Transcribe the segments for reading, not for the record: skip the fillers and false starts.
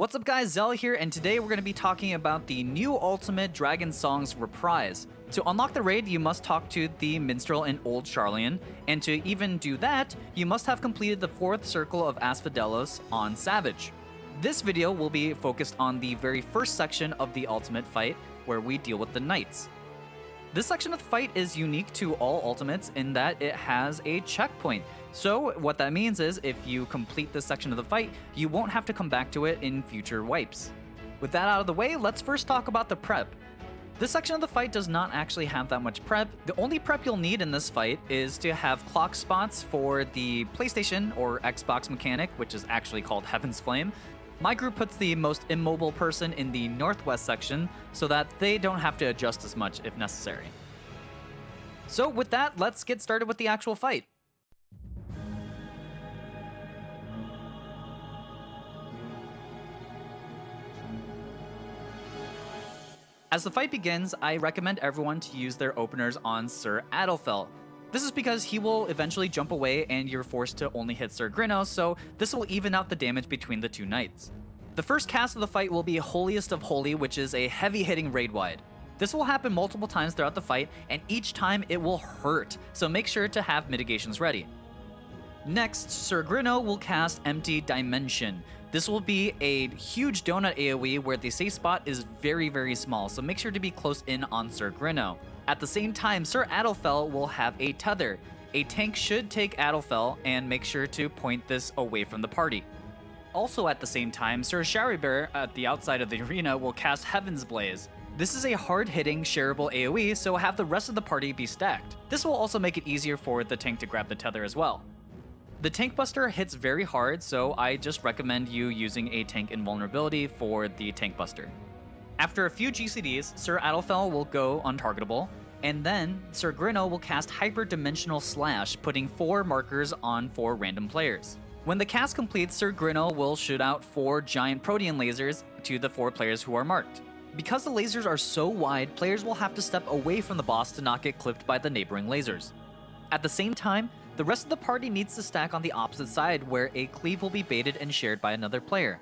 What's up guys, Zell here, and today we're going to be talking about the new ultimate Dragonsong's Reprise. To unlock the raid, you must talk to the Minstrel in Old Sharlayan, and to even do that, you must have completed the 4th circle of Asphodelos on Savage. This video will be focused on the very first section of the ultimate fight, where we deal with the Knights. This section of the fight is unique to all ultimates in that it has a checkpoint. So what that means is if you complete this section of the fight, you won't have to come back to it in future wipes. With that out of the way, let's first talk about the prep. This section of the fight does not actually have that much prep. The only prep you'll need in this fight is to have clock spots for the PlayStation or Xbox mechanic, which is actually called Heavensflame. My group puts the most immobile person in the northwest section so that they don't have to adjust as much if necessary. So with that, let's get started with the actual fight. As the fight begins, I recommend everyone to use their openers on Sir Adelfell. This is because he will eventually jump away and you're forced to only hit Sir Grinno, so this will even out the damage between the two knights. The first cast of the fight will be Holiest of Holy, which is a heavy hitting raid wide. This will happen multiple times throughout the fight, and each time it will hurt, so make sure to have mitigations ready. Next, Sir Grinno will cast Empty Dimension. This will be a huge donut AoE where the safe spot is very small, so make sure to be close in on Sir Grinno. At the same time, Sir Adelfell will have a tether. A tank should take Adelfell and make sure to point this away from the party. Also at the same time, Sir Sharibear at the outside of the arena will cast Heaven's Blaze. This is a hard-hitting, shareable AoE, so have the rest of the party be stacked. This will also make it easier for the tank to grab the tether as well. The Tank Buster hits very hard, so I just recommend you using a tank invulnerability for the Tank Buster. After a few GCDs, Sir Adelfell will go untargetable, and then Sir Grinno will cast Hyperdimensional Slash, putting 4 markers on 4 random players. When the cast completes, Sir Grinno will shoot out 4 giant protean lasers to the 4 players who are marked. Because the lasers are so wide, players will have to step away from the boss to not get clipped by the neighboring lasers. At the same time, the rest of the party needs to stack on the opposite side where a cleave will be baited and shared by another player.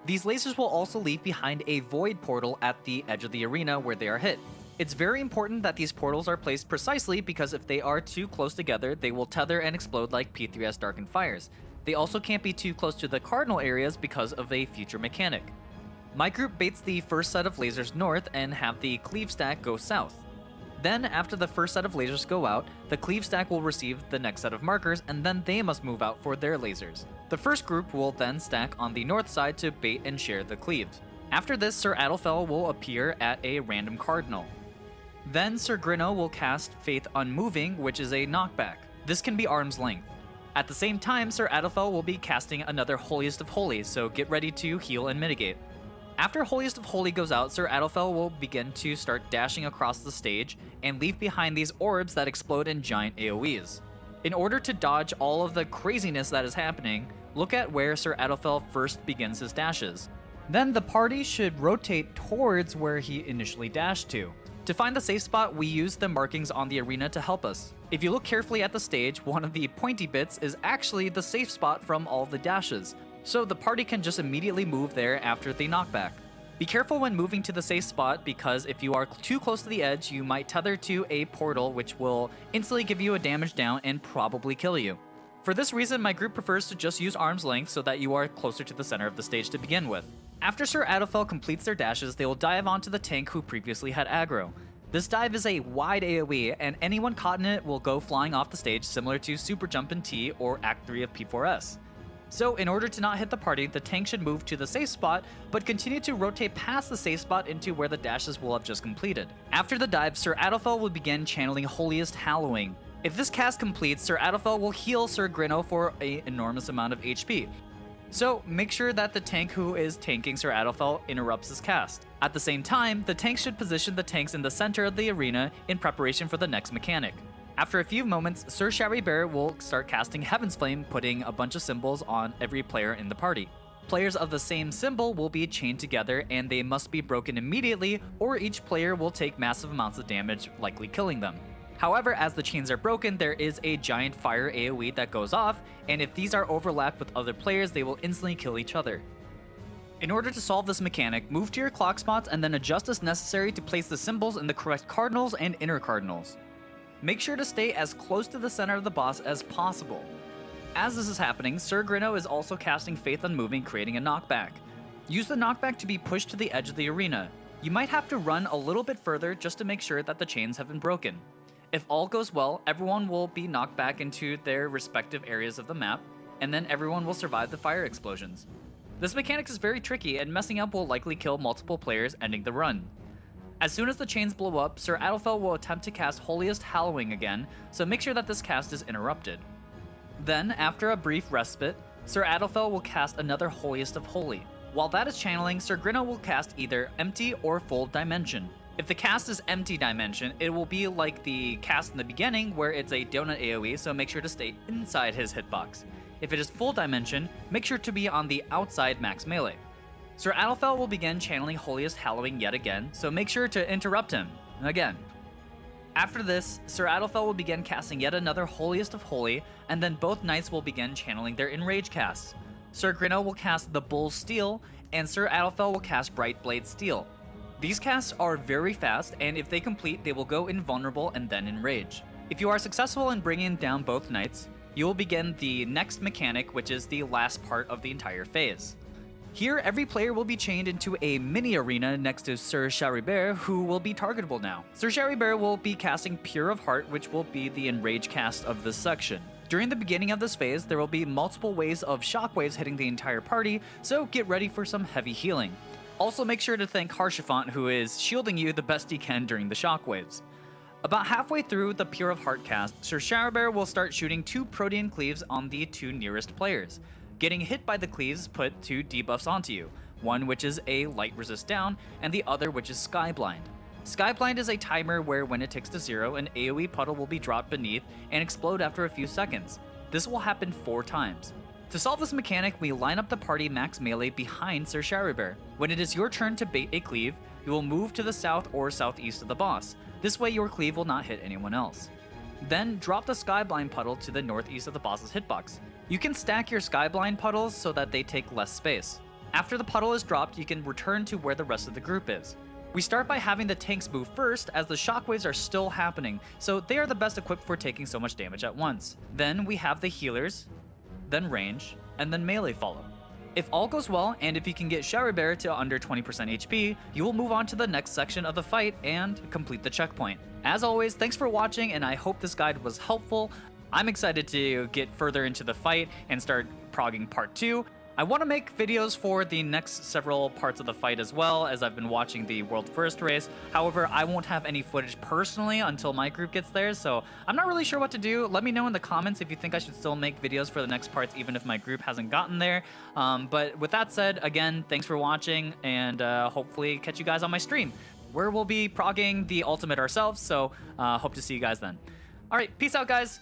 These lasers will also leave behind a void portal at the edge of the arena where they are hit. It's very important that these portals are placed precisely because if they are too close together, they will tether and explode like P3S Darkened Fires. They also can't be too close to the cardinal areas because of a future mechanic. My group baits the first set of lasers north and have the cleave stack go south. Then, after the first set of lasers go out, the cleave stack will receive the next set of markers, and then they must move out for their lasers. The first group will then stack on the north side to bait and share the cleaves. After this, Sir Adelfell will appear at a random cardinal. Then Sir Grinno will cast Faith Unmoving, which is a knockback. This can be arm's length. At the same time, Sir Adelfell will be casting another Holiest of Holy, so get ready to heal and mitigate. After Holiest of Holy goes out, Sir Adelfell will begin to start dashing across the stage and leave behind these orbs that explode in giant AoEs. In order to dodge all of the craziness that is happening, look at where Sir Adelfell first begins his dashes. Then the party should rotate towards where he initially dashed to. To find the safe spot, we use the markings on the arena to help us. If you look carefully at the stage, one of the pointy bits is actually the safe spot from all the dashes, so the party can just immediately move there after the knockback. Be careful when moving to the safe spot because if you are too close to the edge, you might tether to a portal which will instantly give you a damage down and probably kill you. For this reason, my group prefers to just use arm's length so that you are closer to the center of the stage to begin with. After Sir Adelfell completes their dashes, they will dive onto the tank who previously had aggro. This dive is a wide AoE, and anyone caught in it will go flying off the stage similar to Super Jump in T or Act 3 of P4S. So in order to not hit the party, the tank should move to the safe spot, but continue to rotate past the safe spot into where the dashes will have just completed. After the dive, Sir Adelfell will begin channeling Holiest Hallowing. If this cast completes, Sir Adelfell will heal Sir Grinno for an enormous amount of HP. So make sure that the tank who is tanking Sir Adelfell interrupts his cast. At the same time, the tank should position the tanks in the center of the arena in preparation for the next mechanic. After a few moments, Sir Sharibear will start casting Heavensflame, putting a bunch of symbols on every player in the party. Players of the same symbol will be chained together and they must be broken immediately or each player will take massive amounts of damage, likely killing them. However, as the chains are broken, there is a giant fire AoE that goes off, and if these are overlapped with other players, they will instantly kill each other. In order to solve this mechanic, move to your clock spots and then adjust as necessary to place the symbols in the correct cardinals and inner cardinals. Make sure to stay as close to the center of the boss as possible. As this is happening, Sir Grinno is also casting Faith Unmoving, creating a knockback. Use the knockback to be pushed to the edge of the arena. You might have to run a little bit further just to make sure that the chains have been broken. If all goes well, everyone will be knocked back into their respective areas of the map, and then everyone will survive the fire explosions. This mechanic is very tricky, and messing up will likely kill multiple players, ending the run. As soon as the chains blow up, Sir Adelfell will attempt to cast Holiest Hallowing again, so make sure that this cast is interrupted. Then, after a brief respite, Sir Adelfell will cast another Holiest of Holy. While that is channeling, Sir Grinno will cast either Empty or Full Dimension. If the cast is Empty Dimension, it will be like the cast in the beginning where it's a donut AoE, so make sure to stay inside his hitbox. If it is Full Dimension, make sure to be on the outside max melee. Sir Adelfell will begin channeling Holiest Hallowing yet again, so make sure to interrupt him again. After this, Sir Adelfell will begin casting yet another Holiest of Holy, and then both knights will begin channeling their Enrage casts. Sir Grinno will cast the Bull's Steel, and Sir Adelfell will cast Bright Blade Steel. These casts are very fast, and if they complete, they will go invulnerable and then Enrage. If you are successful in bringing down both knights, you will begin the next mechanic, which is the last part of the entire phase. Here, every player will be chained into a mini arena next to Sir Charibert, who will be targetable now. Sir Charibert will be casting Pure of Heart, which will be the Enrage cast of this section. During the beginning of this phase, there will be multiple waves of shockwaves hitting the entire party, so get ready for some heavy healing. Also make sure to thank Haurchefant, who is shielding you the best he can during the shockwaves. About halfway through the Pure of Heart cast, Sir Charibert will start shooting 2 Protean Cleaves on the 2 nearest players. Getting hit by the cleaves put 2 debuffs onto you, one which is a light resist down, and the other which is Skyblind. Skyblind is a timer where when it ticks to 0, an AoE puddle will be dropped beneath and explode after a few seconds. This will happen 4 times. To solve this mechanic, we line up the party max melee behind Sir Charibert. When it is your turn to bait a cleave, you will move to the south or southeast of the boss. This way your cleave will not hit anyone else. Then drop the Skyblind puddle to the northeast of the boss's hitbox. You can stack your Skyblind puddles so that they take less space. After the puddle is dropped, you can return to where the rest of the group is. We start by having the tanks move first, as the shockwaves are still happening, so they are the best equipped for taking so much damage at once. Then we have the healers, then range, and then melee follow. If all goes well, and if you can get Charibert to under 20% HP, you will move on to the next section of the fight and complete the checkpoint. As always, thanks for watching, and I hope this guide was helpful. I'm excited to get further into the fight and start progging part 2. I want to make videos for the next several parts of the fight as well, as I've been watching the World First race. However, I won't have any footage personally until my group gets there, so I'm not really sure what to do. Let me know in the comments if you think I should still make videos for the next parts, even if my group hasn't gotten there. But with that said, again, thanks for watching, and hopefully catch you guys on my stream, where we'll be progging the ultimate ourselves, so hope to see you guys then. All right, peace out, guys.